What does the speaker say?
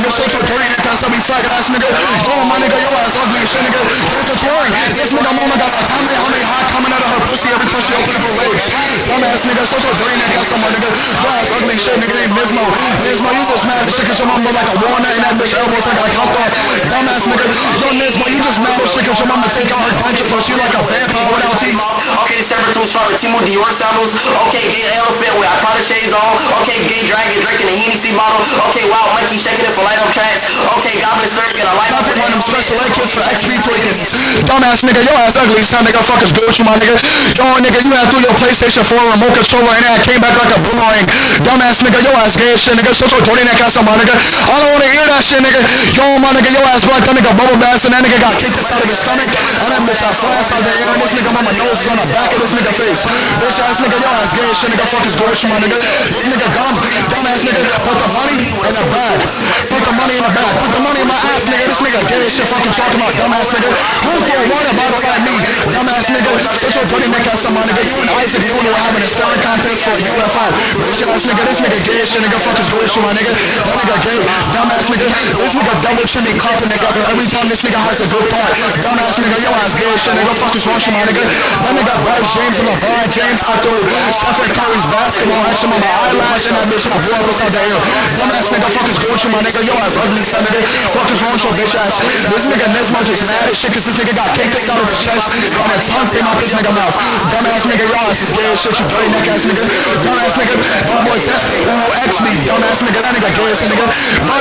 nigga. Such a dirty nigga, that's how we faggot ass nigga. Yo, my nigga, your ass ugly as shit, nigga. Get the toy. This nigga mama got a honey hot coming out of her pussy every time she open up her legs. Dumbass nigga, such a dirty nigga, that's my nigga. Your ass ugly as shit, nigga. Named Nizmo. Nizmo, you just mad as shit cause your mama look like a walnut and that bitch elbows like hopped off. Dumbass nigga. Yo, Nizmo, you just mad as shit cause your mama take out her punch cause she like a vampire without teeth. Okay, separate two songs, Timo Dior sandals. Okay, gay elephant with Prada shades on. Okay, gay dragon drinking a Hennessy bottle. Okay, wild monkey shaking it for light up tracks. Okay, goblin circuit, I light up one of them special ed kits for XP tweakings. Dumbass nigga, your ass ugly, son nigga, fuck is good with you, my nigga. Yo, nigga, you had through your PlayStation 4 remote controller and that came back like a boomerang. Dumbass nigga, your ass gay as shit, nigga. Such a dirty neck ass, my nigga. I don't wanna hear that shit, nigga. Yo, my nigga, your ass black, that nigga bubble bass and that nigga got kicked inside of his stomach. And that bitch got flash out there, and this nigga mama nose on the back of this nigga face. Bitch ass nigga, your ass gay as shit, nigga. Fuck is good with you, my nigga. This nigga dumb, dumbass nigga. Put the money in the bag. Put the money in the bag. Put the money in my ass, nigga. This nigga gay as shit, fucking talking about dumbass nigga. Who threw a water bottle at me? Dumbass nigga. Such a dirty neck ass, my nigga. You and Isaac, you were having a staring contest for a UFO. Bitch ass nigga, this nigga gay as shit, nigga. Fuck is good with you, my nigga. That nigga gay. Dumbass nigga. This nigga double chin me coughing, nigga. Every time this nigga has a good part. Dumbass nigga, your ass gay as shit, nigga. Fuck is wrong with you, my nigga. That nigga Bryce James and LeBron James out there. Stephen Curry's basketball action on my eyelash and that bitch my boy was out there. Dumbass nigga, fuck is good with you, my nigga. Your ass ugly, son, nigga. Fuck is wrong with your bitch ass. This nigga Nizmo just mad as shit cause this nigga got kicked out of his chest and a tongue came out this nigga mouth. Dumbass nigga, your ass gay as shit, you dirty neck ass nigga. Dumbass nigga, my boy Zesty, who X me. Dumbass nigga, that nigga gay as shit, nigga.